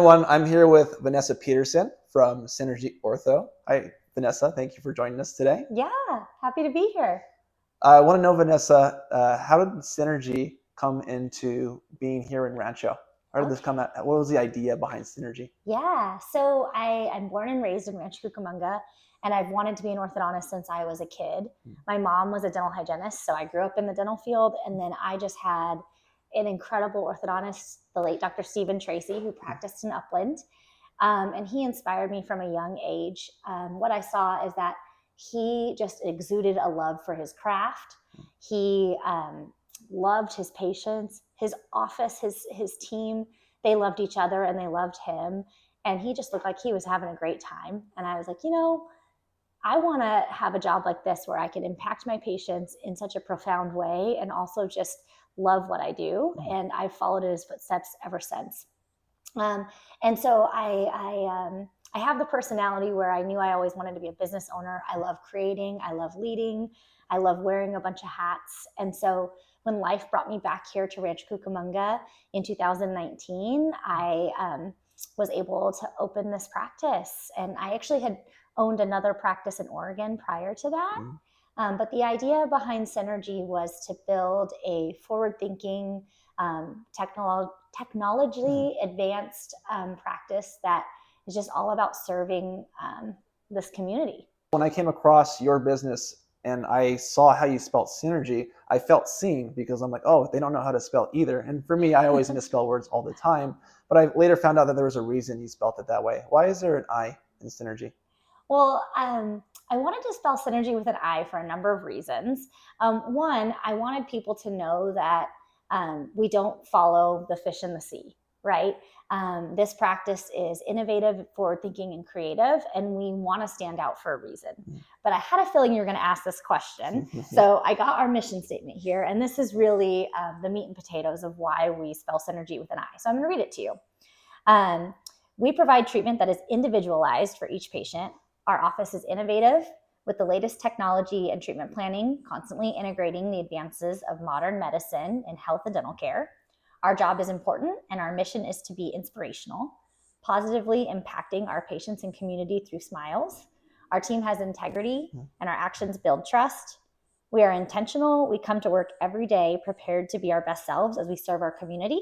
everyone. I'm here with Vanessa Peterson from Synergi Ortho. Hi, Vanessa. Thank you for joining us today. Yeah, happy to be here. I want to know, Vanessa, how did Synergi come into being here in Rancho? How did this come out? What was the idea behind Synergi? Yeah, so I'm born and raised in Rancho Cucamonga, and I've wanted to be an orthodontist since I was a kid. My mom was a dental hygienist, so I grew up in the dental field, and then I just had an incredible orthodontist, the late Dr. Stephen Tracy, who practiced in Upland, and he inspired me from a young age. What I saw is that he just exuded a love for his craft. He loved his patients, his office, his team. They loved each other and they loved him. And he just looked like he was having a great time. And I was like, I want to have a job like this where I can impact my patients in such a profound way and also just love what I do. And I've followed in his footsteps ever since. And so I have the personality where I knew I always wanted to be a business owner. I love creating. I love leading. I love wearing a bunch of hats. And so when life brought me back here to Rancho Cucamonga in 2019, I was able to open this practice. And I actually had owned another practice in Oregon prior to that. But the idea behind Synergi was to build a forward-thinking, technologically advanced practice that is just all about serving this community. When I came across your business and I saw how you spelled Synergi, I felt seen because I'm like, oh, they don't know how to spell either. And for me, I always misspell words all the time. But I later found out that there was a reason you spelled it that way. Why is there an I in Synergi? Well, I wanted to spell Synergi with an I for a number of reasons. One, I wanted people to know that we don't follow the fish in the sea, right? This practice is innovative, forward-thinking, and creative, and we want to stand out for a reason. But I had a feeling you were going to ask this question. So I got our mission statement here, and this is really the meat and potatoes of why we spell Synergi with an I. So I'm going to read it to you. We provide treatment that is individualized for each patient. Our office is innovative with the latest technology and treatment planning, constantly integrating the advances of modern medicine in health and dental care. Our job is important, and our mission is to be inspirational, positively impacting our patients and community through smiles. Our team has integrity, and our actions build trust. We are intentional. We come to work every day prepared to be our best selves as we serve our community.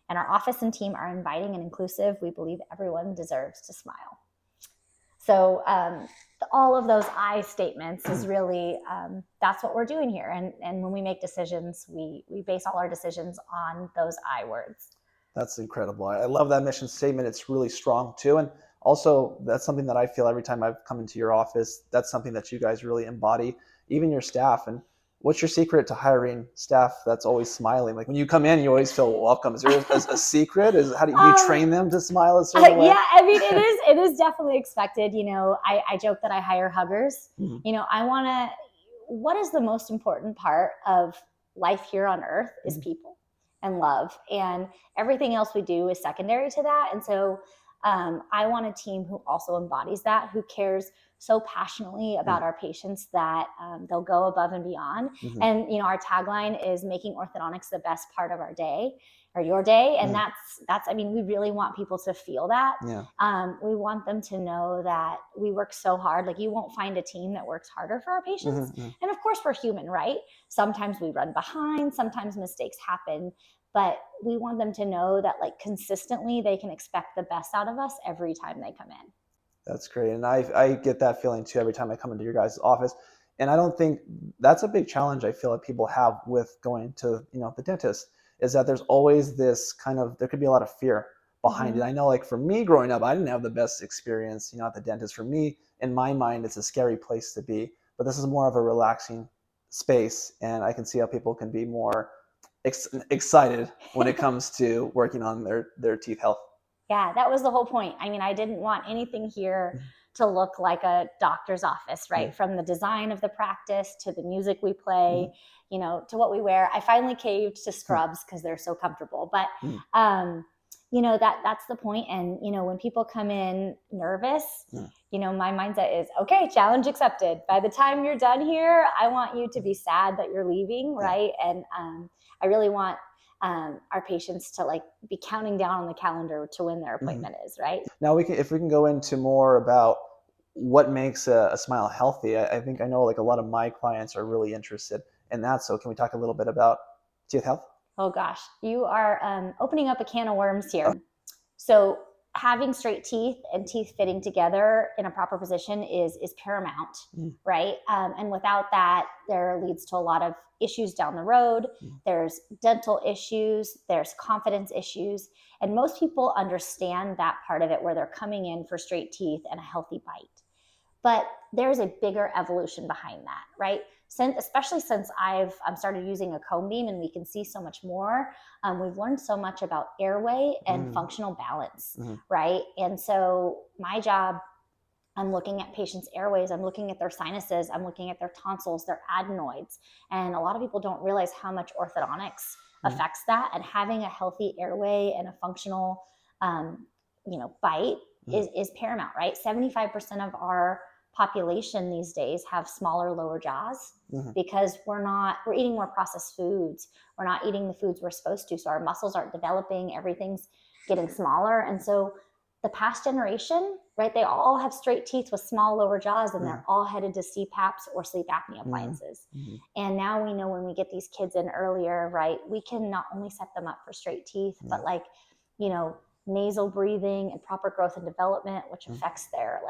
And our office and team are inviting and inclusive. We believe everyone deserves to smile. So all of those I statements is really, that's what we're doing here. And when we make decisions, we base all our decisions on those I words. That's incredible. I love that mission statement. It's really strong too. And also that's something that I feel every time I've come into your office, that's something that you guys really embody, even your staff. And what's your secret to hiring staff that's always smiling? Like when you come in, you always feel welcome. Is there a secret? How do you train them to smile a certain way? Yeah, I mean, it is definitely expected. I joke that I hire huggers. What is the most important part of life here on earth is people and love. And everything else we do is secondary to that. And so I want a team who also embodies that, who cares so passionately about our patients that they'll go above and beyond. And, our tagline is making orthodontics the best part of our day or your day. And that's, we really want people to feel that. We want them to know that we work so hard. Like you won't find a team that works harder for our patients. And of course we're human, right? Sometimes we run behind, sometimes mistakes happen, but we want them to know that like consistently they can expect the best out of us every time they come in. That's great. And I get that feeling too every time I come into your guys' office. And I don't think that's a big challenge I feel like people have with going to, the dentist, is that there's always this there could be a lot of fear behind it. I know like for me growing up, I didn't have the best experience, at the dentist. For me, in my mind, it's a scary place to be, but this is more of a relaxing space. And I can see how people can be more excited when it comes to working on their teeth health. Yeah, that was the whole point. I didn't want anything here to look like a doctor's office, right? From the design of the practice to the music we play, to what we wear. I finally caved to scrubs because they're so comfortable. But, that's the point. And, when people come in nervous, my mindset is, okay, challenge accepted. By the time you're done here, I want you to be sad that you're leaving, right? And I really want our patients to like be counting down on the calendar to when their appointment is, right? Now if we can go into more about what makes a smile healthy. I think I know like a lot of my clients are really interested in that. So can we talk a little bit about teeth health? Oh gosh, you are opening up a can of worms here. So having straight teeth and teeth fitting together in a proper position is paramount, right? And without that, there leads to a lot of issues down the road. There's dental issues, there's confidence issues, and most people understand that part of it where they're coming in for straight teeth and a healthy bite. But there's a bigger evolution behind that, right? Especially since I've started using a cone beam and we can see so much more, we've learned so much about airway and functional balance, right? And so my job, I'm looking at patients' airways, I'm looking at their sinuses, I'm looking at their tonsils, their adenoids. And a lot of people don't realize how much orthodontics affects that. And having a healthy airway and a functional, bite is paramount, right? 75% of our population these days have smaller lower jaws because we're eating more processed foods. We're not eating the foods we're supposed to. So our muscles aren't developing, everything's getting smaller. And so the past generation, right, they all have straight teeth with small lower jaws and they're all headed to CPAPs or sleep apnea appliances. And now we know when we get these kids in earlier, right, we can not only set them up for straight teeth, but like, nasal breathing and proper growth and development, which affects their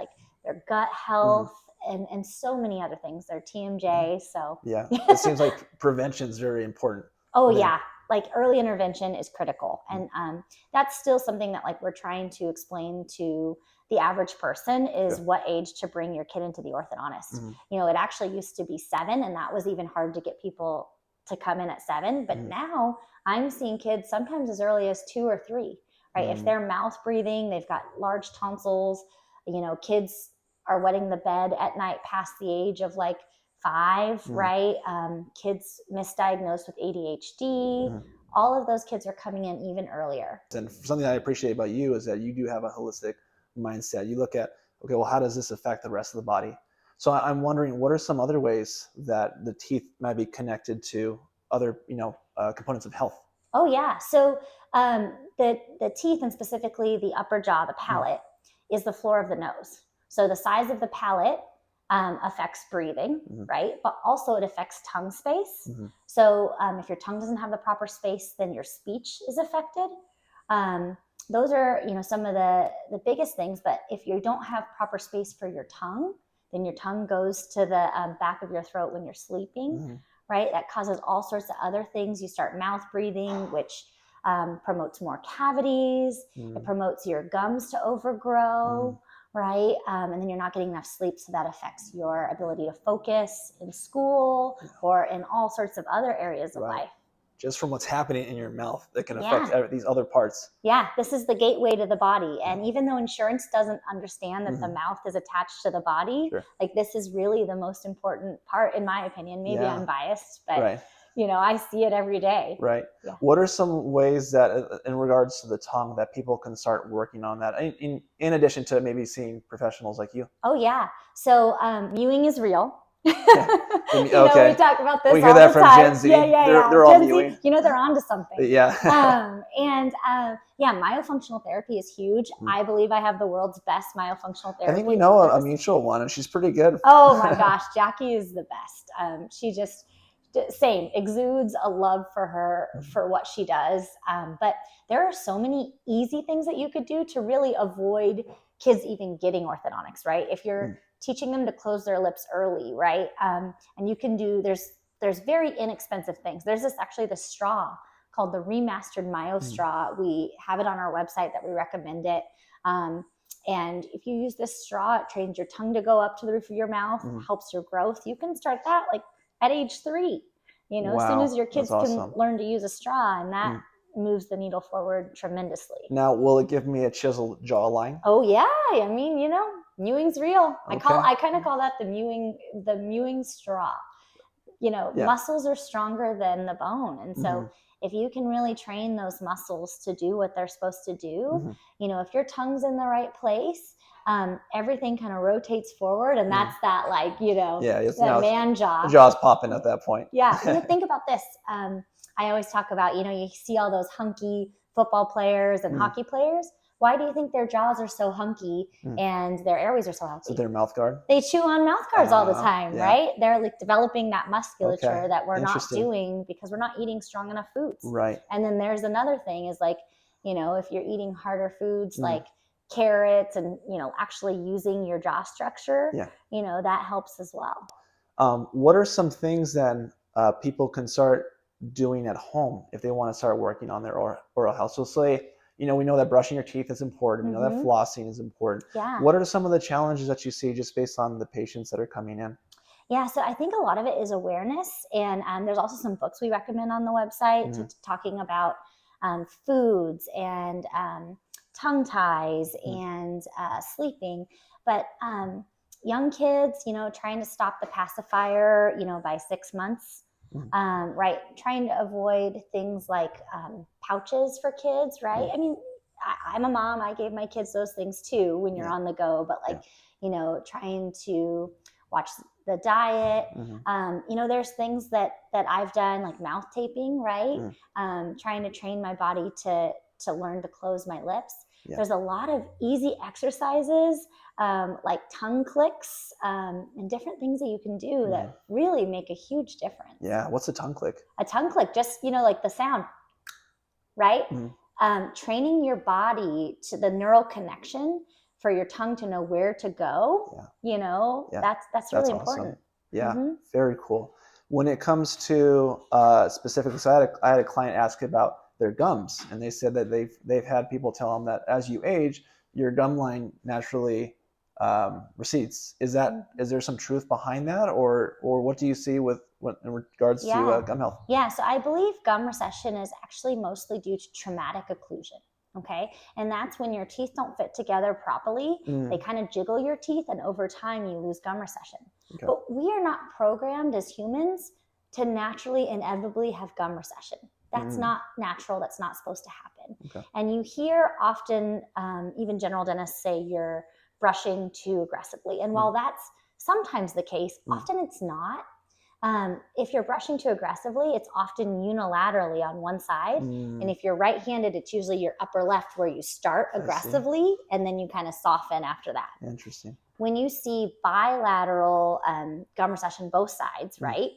gut health and so many other things, their TMJ. So yeah, it seems like prevention is very important. Oh yeah, like early intervention is critical, and that's still something that like we're trying to explain to the average person is what age to bring your kid into the orthodontist. It actually used to be 7, and that was even hard to get people to come in at 7. But now I'm seeing kids sometimes as early as 2 or 3. Right? If they're mouth breathing, they've got large tonsils. Kids are wetting the bed at night past the age of like 5, right? Kids misdiagnosed with ADHD. All of those kids are coming in even earlier. And something I appreciate about you is that you do have a holistic mindset. You look at, okay, well, how does this affect the rest of the body? So I'm wondering, what are some other ways that the teeth might be connected to other, components of health? Oh yeah. So the teeth, and specifically the upper jaw, the palate, is the floor of the nose. So the size of the palate affects breathing, right? But also it affects tongue space. So if your tongue doesn't have the proper space, then your speech is affected. Those are, some of the biggest things. But if you don't have proper space for your tongue, then your tongue goes to the back of your throat when you're sleeping, right? That causes all sorts of other things. You start mouth breathing, which promotes more cavities. It promotes your gums to overgrow, right? And then you're not getting enough sleep, so that affects your ability to focus in school or in all sorts of other areas of life. Just from what's happening in your mouth that can affect these other parts. Yeah, this is the gateway to the body. And even though insurance doesn't understand that the mouth is attached to the body, like this is really the most important part, in my opinion. Maybe I'm biased, but I see it every day. Right. Yeah. What are some ways that, in regards to the tongue, that people can start working on that, in addition to maybe seeing professionals like you? Oh, yeah. So mewing is real. Okay. We talk about this we hear all that the from time. Gen Z. Yeah. They're all Gen mewing. Z, they're onto something. Myofunctional therapy is huge. I believe I have the world's best myofunctional therapy. I think we know a mutual one, and she's pretty good. Oh my gosh, Jackie is the best. She just exudes a love for her, for what she does. But there are so many easy things that you could do to really avoid kids even getting orthodontics, right? If you're teaching them to close their lips early, right? And you can do, there's very inexpensive things. There's this straw called the Remastered Myo Straw. We have it on our website that we recommend it. And if you use this straw, it trains your tongue to go up to the roof of your mouth, helps your growth. You can start that like at age 3, as soon as your kids can learn to use a straw, and that moves the needle forward tremendously. Now, will it give me a chiseled jawline? Oh yeah. Mewing's real. Okay. I kind of call that the mewing straw. Muscles are stronger than the bone. And so if you can really train those muscles to do what they're supposed to do, if your tongue's in the right place, everything kind of rotates forward, and that's that man jaw. The jaw's popping at that point. Yeah. Think about this. I always talk about, you see all those hunky football players and hockey players. Why do you think their jaws are so hunky and their airways are so healthy? So their mouth guard? They chew on mouth guards all the time, yeah. right? They're like developing that musculature that we're not Interesting. doing because we're not eating strong enough foods. Right. And then there's another thing is like, if you're eating harder foods like carrots and, actually using your jaw structure, that helps as well. What are some things then people can start doing at home if they want to start working on their oral health? So say, we know that brushing your teeth is important. We know that flossing is important. Yeah. What are some of the challenges that you see just based on the patients that are coming in? Yeah, so I think a lot of it is awareness. And there's also some books we recommend on the website talking about foods and tongue ties and sleeping. But young kids, trying to stop the pacifier, by 6 months. Right. Trying to avoid things like pouches for kids, right? I mean, I'm a mom. I gave my kids those things too when you're on the go, but like, trying to watch the diet. There's things that I've done like mouth taping, right? Trying to train my body to learn to close my lips. There's a lot of easy exercises like tongue clicks and different things that you can do that really make a huge difference. Yeah. What's a tongue click? A tongue click, just, like the sound, right? Training your body to the neural connection for your tongue to know where to go, that's really important. Awesome. Yeah. Very cool. When it comes to specifically, so I had a client ask about their gums, and they said that they've had people tell them that as you age, your gum line naturally recedes. Is there some truth behind that, or what do you see in regards to gum health? Yeah, so I believe gum recession is actually mostly due to traumatic occlusion. Okay, and that's when your teeth don't fit together properly. They kind of jiggle your teeth, and over time you lose gum recession. Okay. But we are not programmed as humans to naturally, inevitably have gum recession. That's not natural. That's not supposed to happen. Okay. And you hear often, even general dentists say you're brushing too aggressively. And while that's sometimes the case, often it's not. If you're brushing too aggressively, it's often unilaterally on one side. And if you're right-handed, it's usually your upper left where you start aggressively and then you kind of soften after that. Interesting. When you see bilateral gum recession, both sides, right?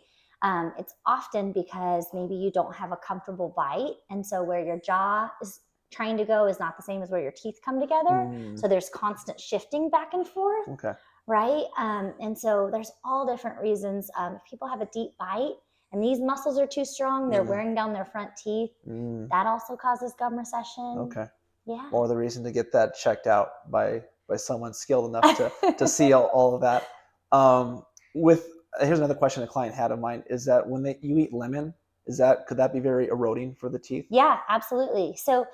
It's often because maybe you don't have a comfortable bite. And so where your jaw is trying to go is not the same as where your teeth come together. So there's constant shifting back and forth. Okay. Right? And so there's all different reasons. If people have a deep bite and these muscles are too strong, they're wearing down their front teeth. That also causes gum recession. Okay. Yeah. More the reason to get that checked out by someone skilled enough to see all of that. Here's another question a client had of mine is that when you eat lemon, could that be very eroding for the teeth? Yeah, absolutely. So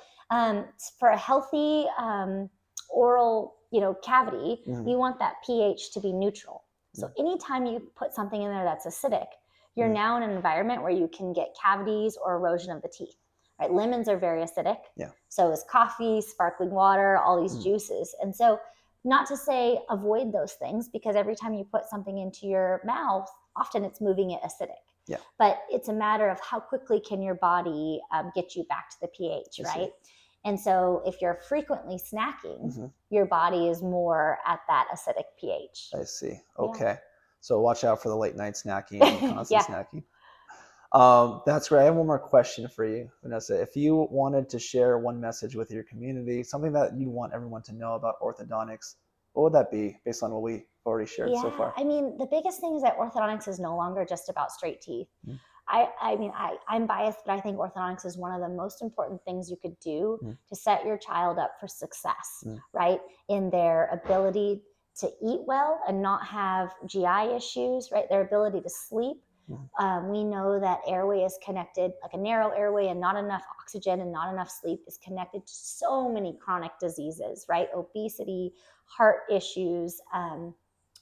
for a healthy oral cavity, you want that pH to be neutral. So anytime you put something in there that's acidic, you're now in an environment where you can get cavities or erosion of the teeth. Right? Lemons are very acidic. Yeah. So is coffee, sparkling water, all these juices. And so not to say avoid those things, because every time you put something into your mouth, often it's moving it acidic. Yeah. But it's a matter of how quickly can your body get you back to the pH, right? And so if you're frequently snacking, your body is more at that acidic pH. I see. Okay. Yeah. So watch out for the late night snacking and constant snacking. That's great. I have one more question for you, Vanessa. If you wanted to share one message with your community, something that you want everyone to know about orthodontics, what would that be based on what we already shared so far? I mean, the biggest thing is that orthodontics is no longer just about straight teeth. I'm biased, but I think orthodontics is one of the most important things you could do to set your child up for success, right? In their ability to eat well and not have GI issues, right? Their ability to sleep. We know that airway is connected, like a narrow airway and not enough oxygen and not enough sleep is connected to so many chronic diseases, right? Obesity, heart issues,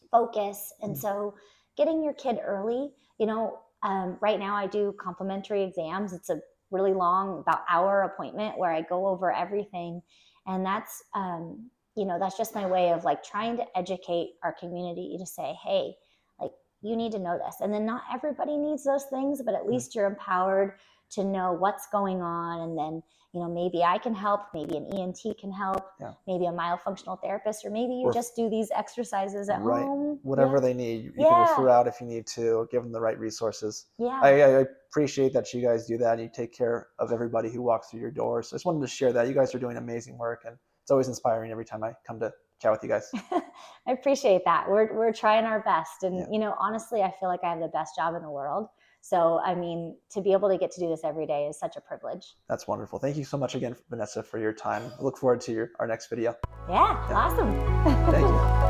focus. And so getting your kid early, right now I do complimentary exams. It's a really long, about hour appointment where I go over everything. And that's, that's just my way of like trying to educate our community to say, hey, like you need to know this. And then not everybody needs those things, but at least you're empowered to know what's going on. And then, maybe I can help, maybe an ENT can help, maybe a myofunctional therapist, or maybe you just do these exercises at home. Whatever they need, you can refer out if you need to, or give them the right resources. I appreciate that you guys do that, and you take care of everybody who walks through your doors. So I just wanted to share that. You guys are doing amazing work, and it's always inspiring every time I come to chat with you guys. I appreciate that. We're trying our best. And, honestly, I feel like I have the best job in the world. So, I mean, to be able to get to do this every day is such a privilege. That's wonderful. Thank you so much again, Vanessa, for your time. I look forward to our next video. Yeah. Awesome. Thank you.